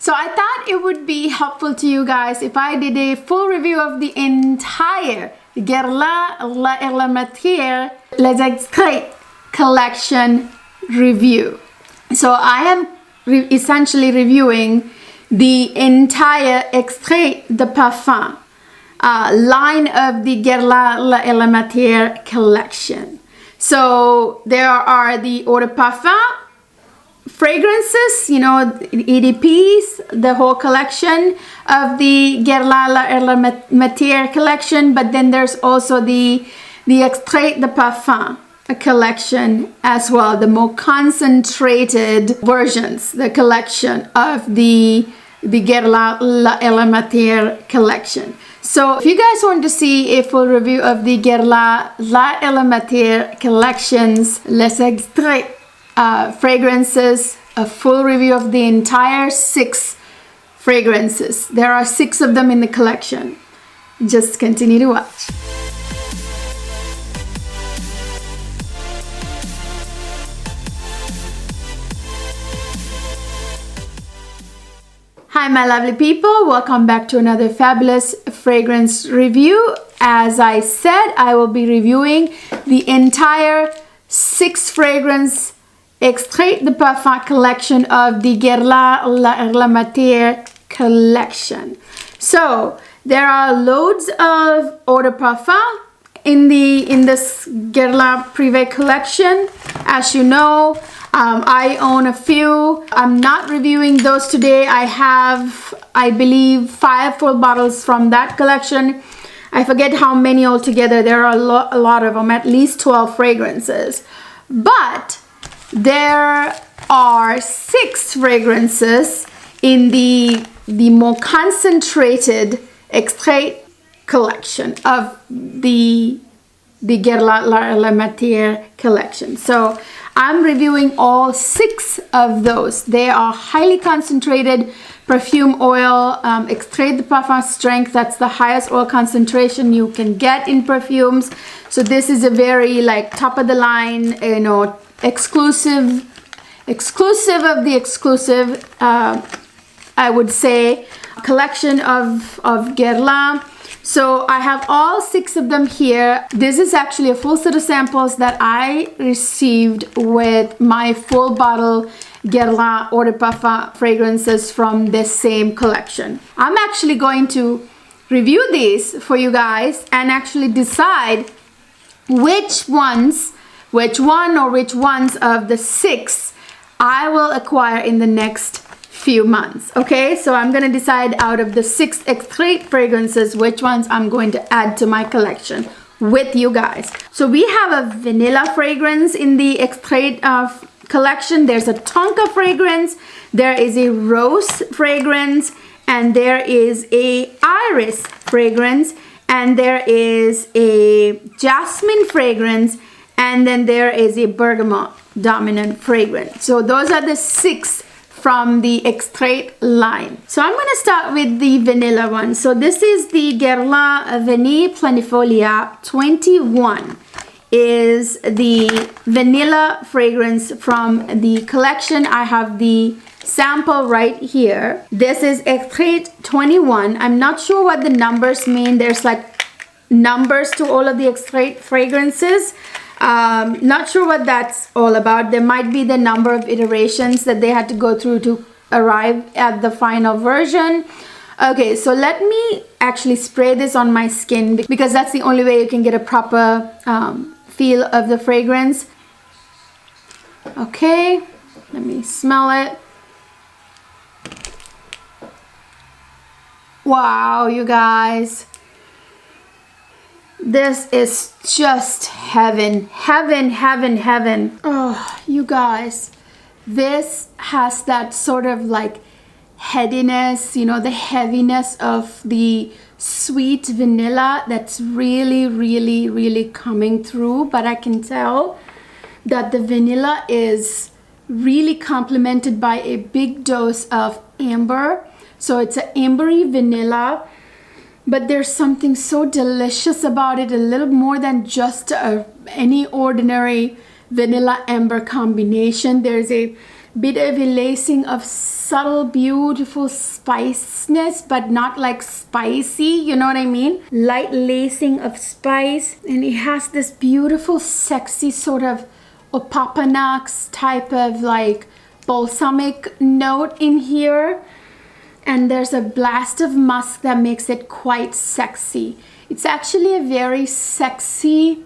So I thought it would be helpful to you guys if I did a full review of the entire Guerlain la Matière Les Extraits collection review. So I am essentially reviewing the entire Extrait de Parfum line of the Guerlain la Matière collection. So there are the eau de parfum, fragrances, you know, EDPs, the whole collection of the Guerlain la Matière collection, but then there's also the Extrait de Parfum collection as well, the more concentrated versions, the collection of the Guerlain la Matière collection. So if you guys want to see a full review of the Guerlain la Matière collections, Les Extraits fragrances, a full review of the entire 6 fragrances. There are 6 of them in the collection. Just continue to watch. Hi my lovely people, welcome back to another fabulous fragrance review. As I said, I will be reviewing the entire 6 fragrance Extrait de Parfum collection of the Guerlain la Matière collection. So there are loads of eau de parfum in this Guerlain Privé collection. As you know, I own a few. I'm not reviewing those today. I have, I believe, 5 full bottles from that collection. I forget how many altogether. There are a lot of them, at least 12 fragrances. But there are 6 fragrances in the more concentrated Extrait collection of the Guerlain la Matière collection. So I'm reviewing all 6 of those. They are highly concentrated perfume oil, Extrait de Parfum strength. That's the highest oil concentration you can get in perfumes. So this is a very like top of the line, you know, exclusive of the exclusive, I would say, collection of Guerlain. So I have all 6 of them here. This is actually a full set of samples that I received with my full bottle Guerlain eau de parfum fragrances from this same collection. I'm actually going to review these for you guys and actually decide which ones of the 6 I will acquire in the next few months. Okay, so I'm gonna decide out of the 6 Extrait fragrances which ones I'm going to add to my collection with you guys. So we have a vanilla fragrance in the Extrait collection. There's a Tonka fragrance, there is a rose fragrance, and there is a iris fragrance, and there is a jasmine fragrance, and then there is a bergamot dominant fragrance. So those are the 6 from the Extrait line. So I'm going to start with the vanilla one. So this is the Guerlain Vanille Planifolia 21 is the vanilla fragrance from the collection. I have the sample right here. This is Extrait 21. I'm not sure what the numbers mean. There's like numbers to all of the Extrait fragrances. Not sure what that's all about. There might be the number of iterations that they had to go through to arrive at the final version. Okay, so let me actually spray this on my skin because that's the only way you can get a proper feel of the fragrance. Okay, let me smell it. Wow, you guys. This is just heaven, heaven, heaven, heaven. Oh, you guys, this has that sort of like headiness, you know, the heaviness of the sweet vanilla that's really, really, really coming through. But I can tell that the vanilla is really complemented by a big dose of amber. So it's an ambery vanilla. But there's something so delicious about it, a little more than just any ordinary vanilla amber combination. There's a bit of a lacing of subtle, beautiful spiciness, but not like spicy, you know what I mean? Light lacing of spice. And it has this beautiful, sexy sort of opopanax type of like balsamic note in here. And there's a blast of musk that makes it quite sexy. It's actually a very sexy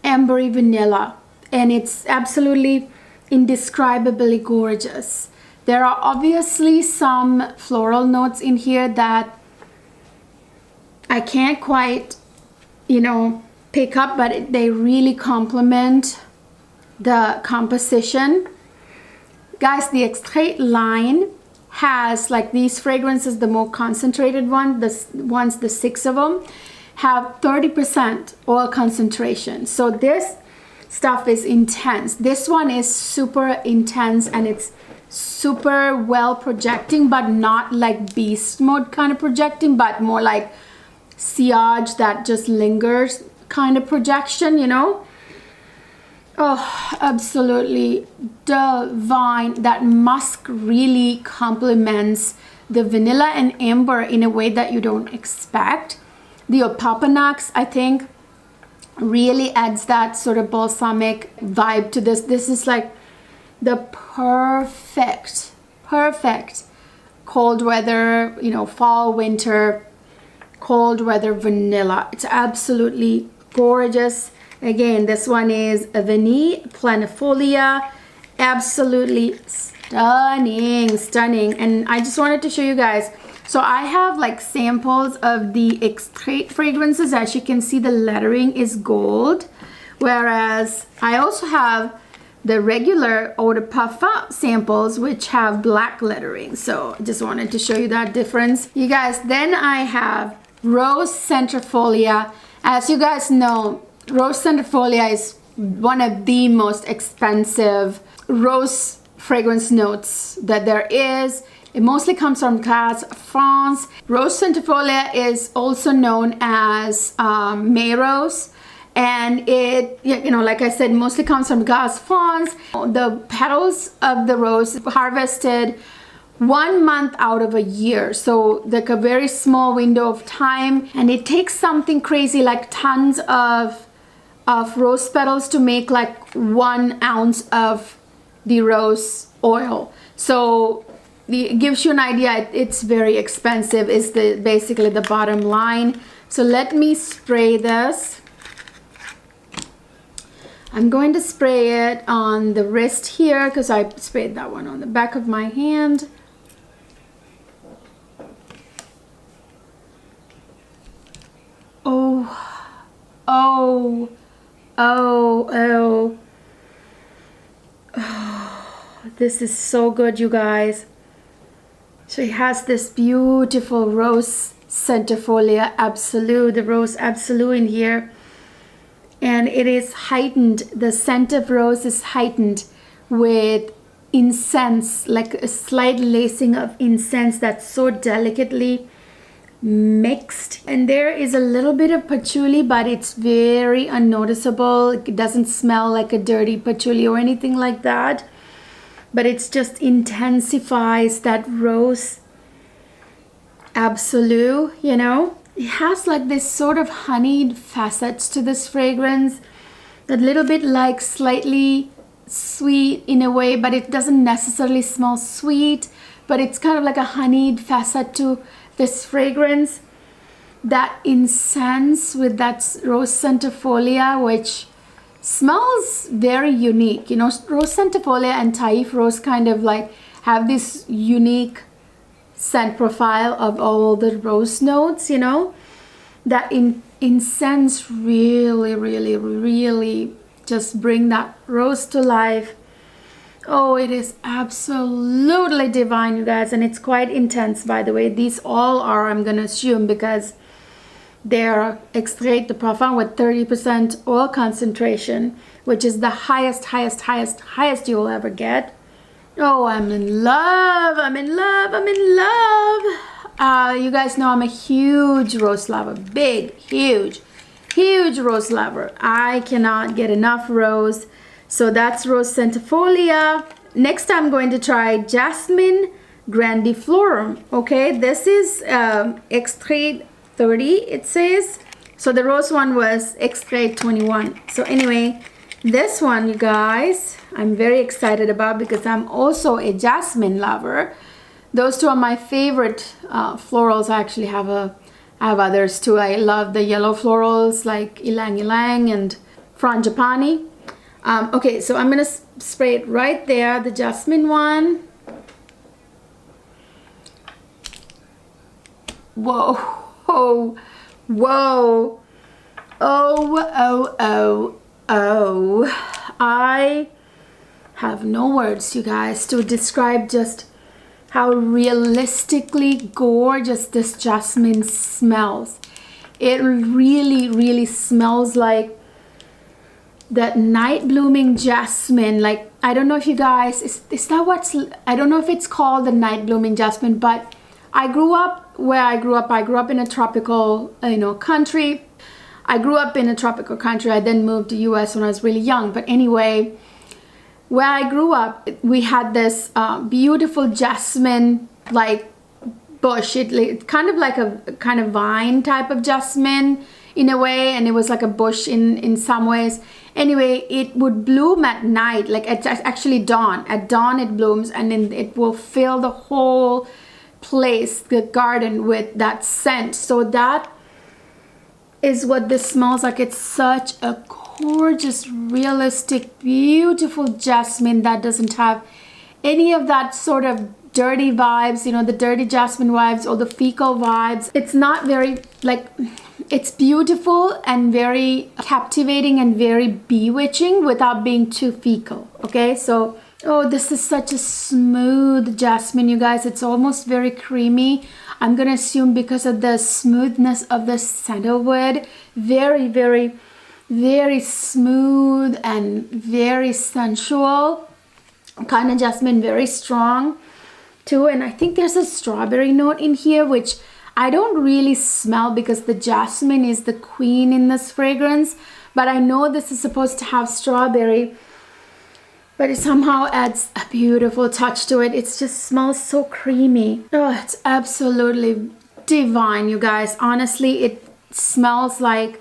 ambery vanilla, and it's absolutely indescribably gorgeous. There are obviously some floral notes in here that I can't quite, you know, pick up, but they really complement the composition. Guys, the Extrait line has like these fragrances, the more concentrated one, the 6 of them have 30% oil concentration. So this stuff is intense. This one is super intense and it's super well projecting, but not like beast mode kind of projecting, but more like sillage that just lingers kind of projection, you know. Oh, absolutely divine. That musk really complements the vanilla and amber in a way that you don't expect. The opopanax, I think, really adds that sort of balsamic vibe to this. This is like the perfect cold weather, you know, fall, winter, cold weather vanilla. It's absolutely gorgeous. Again, this one is a vanille planifolia. Absolutely stunning. And I just wanted to show you guys. So I have like samples of the Extrait fragrances. As you can see, the lettering is gold. Whereas I also have the regular Eau de Parfum samples, which have black lettering. So I just wanted to show you that difference. You guys, then I have Rose Centifolia. As you guys know, Rose Centifolia is one of the most expensive rose fragrance notes that there is. It mostly comes from France. Rose Centifolia is also known as May Rose, and it, you know, like I said, mostly comes from France. The petals of the rose harvested 1 month out of a year, so like a very small window of time, and it takes something crazy like tons of rose petals to make like 1 ounce of the rose oil. So it gives you an idea. It's very expensive is basically the bottom line. So let me spray this. I'm going to spray it on the wrist here because I sprayed that one on the back of my hand. Oh, this is so good, you guys. So it has this beautiful Rose Centifolia Absolute, the Rose Absolute in here. And it is heightened, the scent of rose is heightened with incense, like a slight lacing of incense that's so delicately mixed. And there is a little bit of patchouli, but it's very unnoticeable. It doesn't smell like a dirty patchouli or anything like that, but it's just intensifies that Rose Absolute, you know. It has like this sort of honeyed facets to this fragrance, a little bit like slightly sweet in a way, but it doesn't necessarily smell sweet, but it's kind of like a honeyed facet to this fragrance. That incense with that Rose Centifolia, which smells very unique, you know. Rose Centifolia and Taif Rose kind of like have this unique scent profile of all the rose notes, you know. That incense really just bring that rose to life. Oh, it is absolutely divine, you guys, and it's quite intense, by the way. These all are, I'm gonna assume, because they're Extrait de Parfum with 30% oil concentration, which is the highest you'll ever get. Oh, I'm in love. You guys know I'm a huge rose lover. Huge rose lover. I cannot get enough rose. So that's Rose Centifolia. next I'm going to try Jasmine grandiflorum. Okay, this is extrait 30, it says. So the rose one was extrait 21. So anyway, this one, you guys, I'm very excited about because I'm also a jasmine lover. Those two are my favorite florals. I actually have others too. I love the yellow florals like ylang ylang and frangipani. Okay, so I'm gonna spray it right there, the jasmine one. Whoa, whoa, whoa, oh. I have no words, you guys, to describe just how realistically gorgeous this jasmine smells. It really, really smells like that night blooming jasmine. Like, I don't know if you guys, is that what's, I don't know if it's called the night blooming jasmine, but I grew up where I grew up in a tropical, country. I grew up in a tropical country. I then moved to US when I was really young. But anyway, where I grew up, we had this beautiful jasmine like bush. It's kind of like a kind of vine type of jasmine in a way, and it was like a bush in some ways. Anyway, it would bloom at night, like it's actually dawn. At dawn it blooms, and then it will fill the whole place, the garden, with that scent. So that is what this smells like. It's such a gorgeous, realistic, beautiful jasmine that doesn't have any of that sort of dirty vibes, the dirty jasmine vibes or the fecal vibes. It's not very, like, it's beautiful and very captivating and very bewitching without being too fecal. Okay, so oh, this is such a smooth jasmine, you guys. It's almost very creamy. I'm gonna assume because of the smoothness of the sandalwood. Very, very, very smooth and very sensual kind of jasmine, very strong too. And I think there's a strawberry note in here, which I don't really smell because the jasmine is the queen in this fragrance, but I know this is supposed to have strawberry, but it somehow adds a beautiful touch to it. It just smells so creamy. Oh, it's absolutely divine, you guys. Honestly, it smells like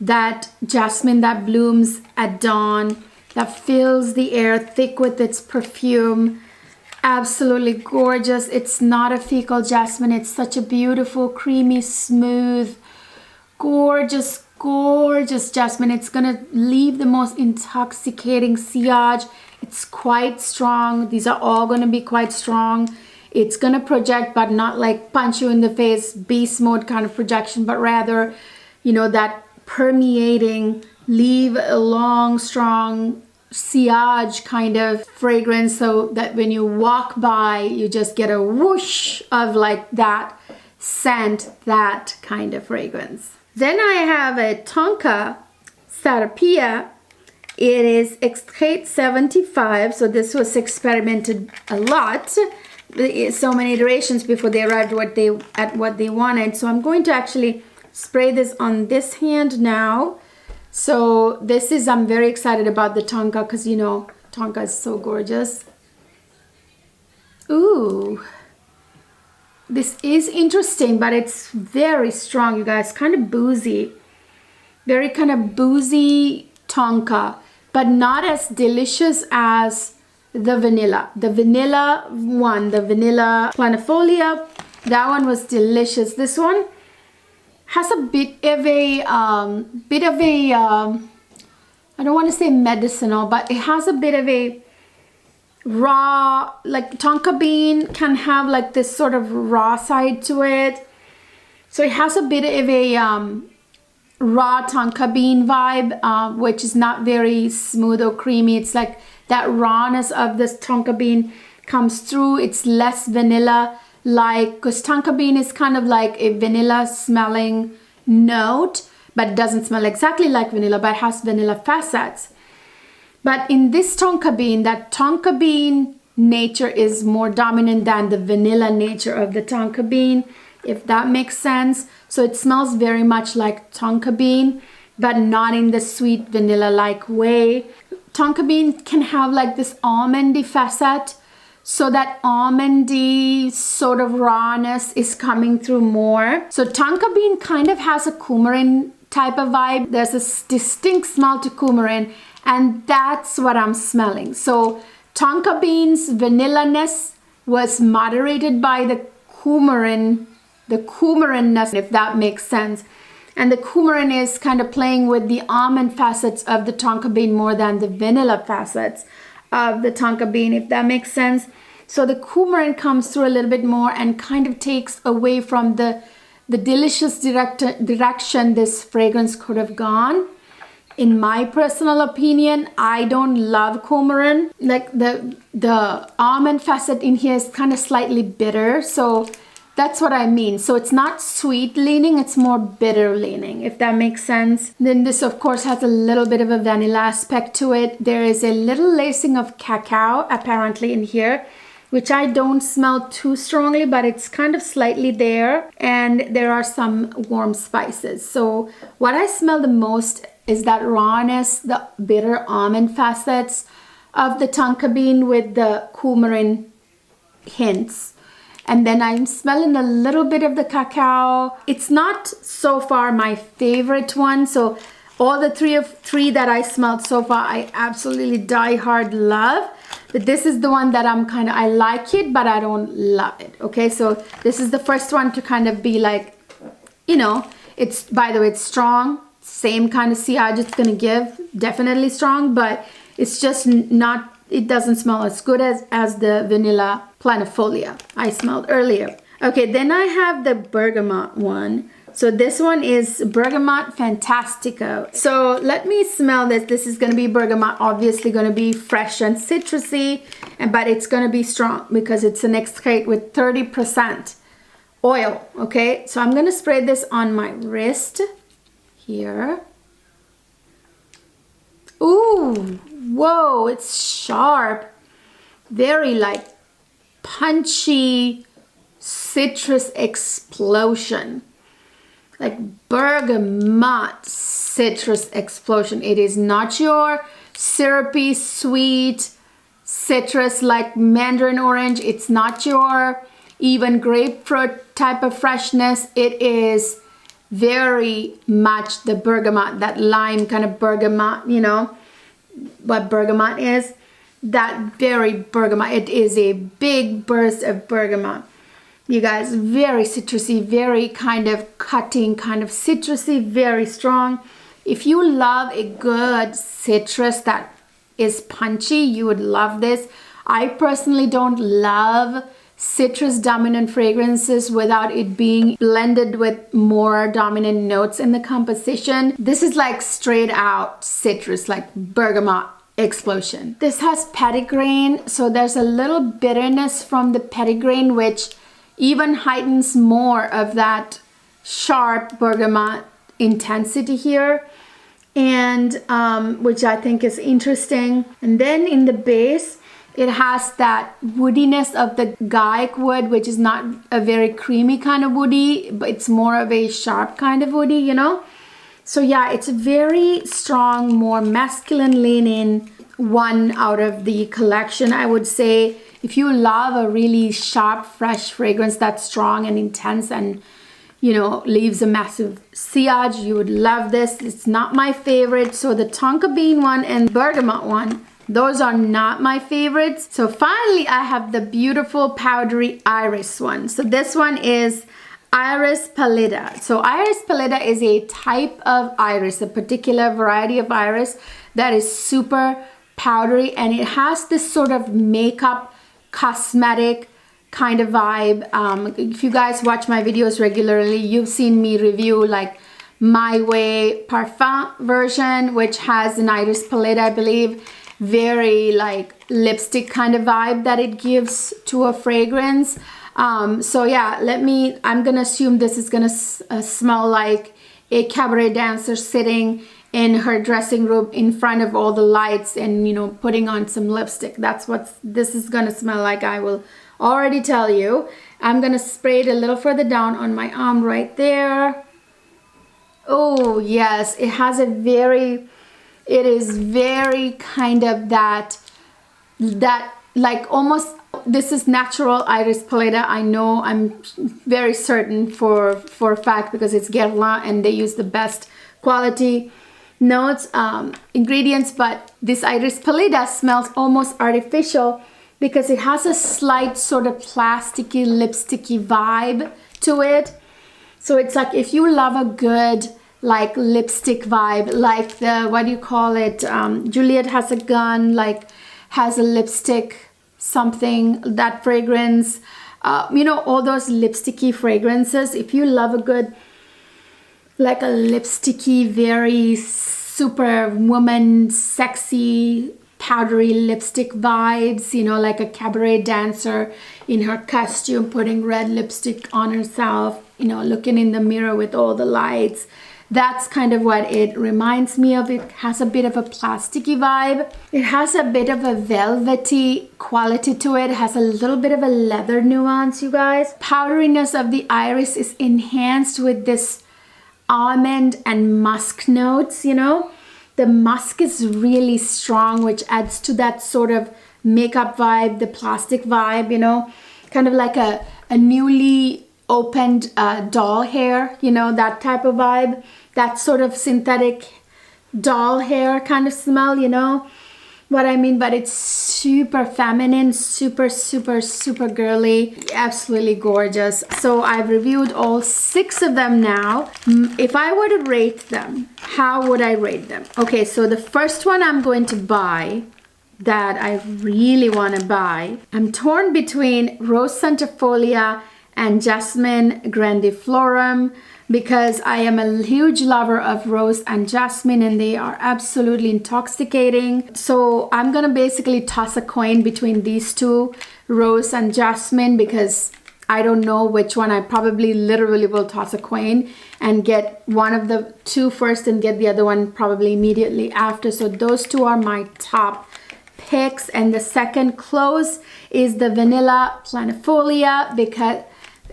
that jasmine that blooms at dawn, that fills the air thick with its perfume. Absolutely gorgeous. It's not a fecal jasmine. It's such a beautiful, creamy, smooth, gorgeous, gorgeous jasmine. It's gonna leave the most intoxicating sillage. It's quite strong. These are all gonna be quite strong. It's gonna project, but not like punch you in the face, beast mode kind of projection, but rather, that permeating, leave a long, strong sillage kind of fragrance, so that when you walk by, you just get a whoosh of like that scent, that kind of fragrance. Then I have a Tonka sarrapia. It is extrait 75, so this was experimented a lot. So many iterations before they arrived at what they wanted. So I'm going to actually spray this on this hand now. So this is, I'm very excited about the Tonka because, Tonka is so gorgeous. Ooh. This is interesting, but it's very strong, you guys. Kind of boozy. Very kind of boozy Tonka, but not as delicious as the vanilla. The vanilla one, the vanilla planifolia, that one was delicious. This one has a bit of a, I don't want to say medicinal, but it has a bit of a raw, like tonka bean can have like this sort of raw side to it. So it has a bit of a raw tonka bean vibe, which is not very smooth or creamy. It's like that rawness of this tonka bean comes through. It's less vanilla like, because tonka bean is kind of like a vanilla smelling note, but it doesn't smell exactly like vanilla, but it has vanilla facets. But in this tonka bean, that tonka bean nature is more dominant than the vanilla nature of the tonka bean, if that makes sense. So it smells very much like tonka bean, but not in the sweet vanilla-like way. Tonka bean can have like this almondy facet. So that almondy sort of rawness is coming through more. So Tonka bean kind of has a coumarin type of vibe. There's a distinct smell to coumarin, and that's what I'm smelling. So Tonka bean's vanilla-ness was moderated by the coumarin-ness, if that makes sense. And the coumarin is kind of playing with the almond facets of the Tonka bean more than the vanilla facets of the Tonka bean, if that makes sense. So the coumarin comes through a little bit more and kind of takes away from the delicious direction this fragrance could have gone. In my personal opinion, I don't love coumarin. Like the almond facet in here is kind of slightly bitter, so that's what I mean. So it's not sweet leaning, it's more bitter leaning, if that makes sense. Then this of course has a little bit of a vanilla aspect to it. There is a little lacing of cacao apparently in here, which I don't smell too strongly, but it's kind of slightly there. And there are some warm spices. So what I smell the most is that rawness, the bitter almond facets of the Tonka bean with the coumarin hints. And then I'm smelling a little bit of the cacao. It's not so far my favorite one. So all the three that I smelled so far, I absolutely die hard love. But this is the one that I like it, but I don't love it. Okay, so this is the first one to kind of be like, you know, it's, by the way, it's strong. Same kind of sillage it's gonna give, definitely strong, but it's just not, it doesn't smell as good as the vanilla planifolia I smelled earlier. Okay, then I have the Bergamot one. So this one is Bergamot Fantastico. So let me smell this. This is gonna be Bergamot, obviously gonna be fresh and citrusy, but it's gonna be strong because it's an extract with 30% oil, okay? So I'm gonna spray this on my wrist here. Ooh, whoa, it's sharp. Very like punchy citrus explosion. Like bergamot citrus explosion. It is not your syrupy, sweet citrus like mandarin orange. It's not your even grapefruit type of freshness. It is very much the bergamot, that lime kind of bergamot, you know what bergamot is, that very bergamot. It is a big burst of bergamot, you guys. Very citrusy, very kind of cutting, kind of citrusy, very strong. If you love a good citrus that is punchy, you would love this. I personally don't love citrus dominant fragrances without it being blended with more dominant notes in the composition. This is like straight out citrus, like bergamot explosion. This has petitgrain, so there's a little bitterness from the petitgrain, which even heightens more of that sharp bergamot intensity here, and which I think is interesting. And then in the base, it has that woodiness of the guaiac wood, which is not a very creamy kind of woody, but it's more of a sharp kind of woody, you know? So yeah, it's a very strong, more masculine leaning one out of the collection. I would say if you love a really sharp, fresh fragrance that's strong and intense and, you know, leaves a massive sillage, you would love this. It's not my favorite. So the Tonka bean one and bergamot one, those are not my favorites. So finally, I have the beautiful powdery iris one. So this one is Iris pallida. So Iris pallida is a type of iris, a particular variety of iris that is super powdery, and it has this sort of makeup, cosmetic kind of vibe. If you guys watch my videos regularly, you've seen me review like My Way Parfum version, which has an Iris pallida, I believe. Very like lipstick kind of vibe that it gives to a fragrance. So yeah, I'm gonna assume this is gonna smell like a cabaret dancer sitting in her dressing room in front of all the lights and, you know, putting on some lipstick. That's what this is gonna smell like, I will already tell you. I'm gonna spray it a little further down on my arm right there. Oh yes, it has a very It is very kind of that like almost, this is natural iris pallida. I know, I'm very certain for a fact, because it's Guerlain and they use the best quality notes, ingredients. But this iris pallida smells almost artificial because it has a slight sort of plasticky, lipsticky vibe to it. So it's like, if you love a good like lipstick vibe, like the, what do you call it, Juliet Has a Gun, like has a lipstick something, that fragrance, you know, all those lipsticky fragrances. If you love a good, like a lipsticky, very super woman, sexy, powdery lipstick vibes, you know, like a cabaret dancer in her costume, putting red lipstick on herself, you know, looking in the mirror with all the lights. That's kind of what it reminds me of. It has a bit of a plasticky vibe. It has a bit of a velvety quality to it. It has a little bit of a leather nuance, you guys. Powderiness of the iris is enhanced with this almond and musk notes, you know. The musk is really strong, which adds to that sort of makeup vibe, the plastic vibe, you know. Kind of like a newly opened doll hair, you know, that type of vibe. That sort of synthetic doll hair kind of smell, you know what I mean? But it's super feminine, super, super, super girly, absolutely gorgeous. So I've reviewed all 6 of them now. If I were to rate them, how would I rate them? Okay, so the first one I'm going to buy, that I really want to buy, I'm torn between Rose Centifolia and Jasmine Grandiflorum, because I am a huge lover of Rose and Jasmine and they are absolutely intoxicating. So I'm gonna basically toss a coin between these two, Rose and Jasmine, because I don't know which one. I probably literally will toss a coin and get one of the 2 first and get the other one probably immediately after. So those 2 are my top picks. And the second close is the Vanilla Planifolia, because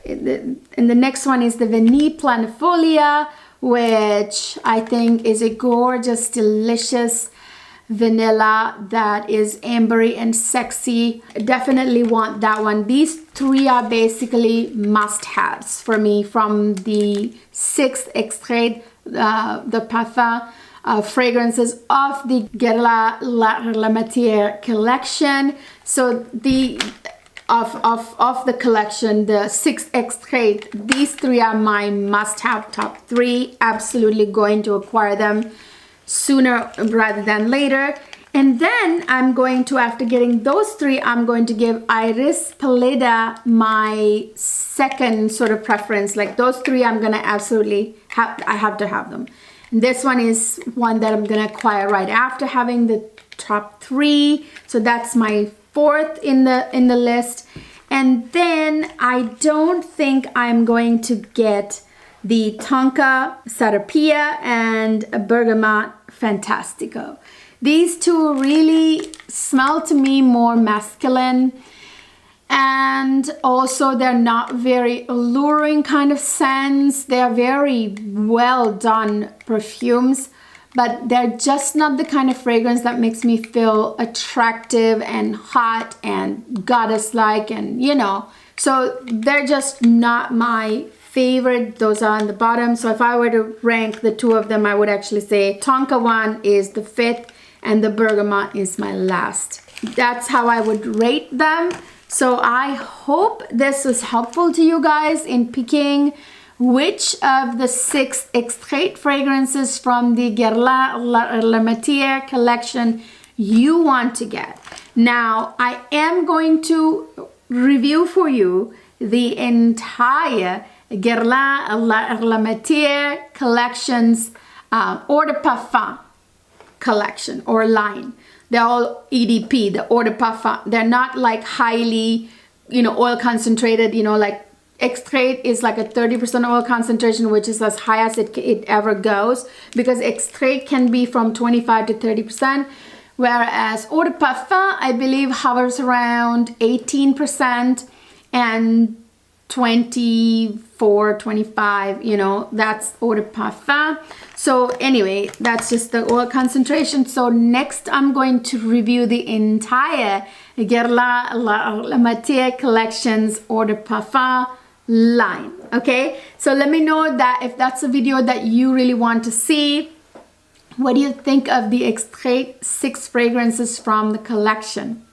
and the next one is the Vanille Planifolia, which I think is a gorgeous, delicious vanilla that is ambery and sexy. Definitely want that one. These 3 are basically must-haves for me from the 6th Extrait de Parfum fragrances of the Guerlain La Matière collection. So the of the collection, the 6th Extrait, these 3 are my must-have top 3. Absolutely going to acquire them sooner rather than later. And then I'm going to, after getting those 3, I'm going to give Iris Pallida my second sort of preference. Like those 3 I'm gonna absolutely have, I have to have them. And this one is one that I'm gonna acquire right after having the top 3. So that's my 4th in the list. And then I don't think I'm going to get the Tonka Sarrapia and Bergamot Fantastico. These 2 really smell to me more masculine, and also they're not very alluring kind of scents. They're very well done perfumes, but they're just not the kind of fragrance that makes me feel attractive and hot and goddess-like, and you know, so they're just not my favorite. Those are on the bottom. So if I were to rank the 2 of them, I would actually say Tonka one is the 5th and the Bergamot is my last. That's how I would rate them. So I hope this was helpful to you guys in picking which of the 6 Extrait fragrances from the Guerlain La Matière collection you want to get. Now, I am going to review for you the entire Guerlain La Matière collection's Eau de Parfum collection or line. They're all EDP, the Eau de Parfum. They're not like highly, you know, oil concentrated, you know, like Extrait is like a 30% oil concentration, which is as high as it ever goes, because Extrait can be from 25 to 30%, whereas Eau de Parfum, I believe, hovers around 18%, and 24, 25, you know, that's eau de parfum. So anyway, that's just the oil concentration. So next I'm going to review the entire Guerlain La Matière collections eau de parfum line. Okay, so let me know that if that's a video that you really want to see. What do you think of the Extrait 6 fragrances from the collection?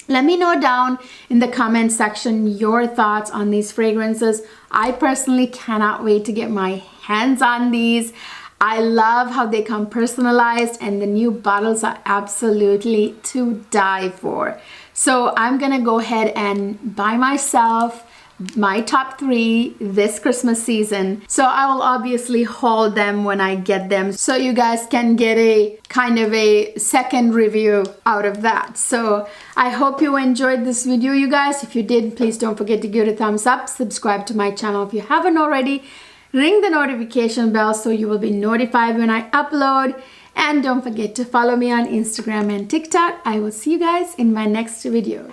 Let me know down in the comment section your thoughts on these fragrances. I personally cannot wait to get my hands on these. I love how they come personalized, and the new bottles are absolutely to die for. So I'm gonna go ahead and buy myself my top 3 this Christmas season. So I will obviously haul them when I get them, so you guys can get a kind of a second review out of that. So I hope you enjoyed this video, you guys. If you did, please don't forget to give it a thumbs up, subscribe to my channel if you haven't already, ring the notification bell so you will be notified when I upload, and don't forget to follow me on Instagram and TikTok. I will see you guys in my next video.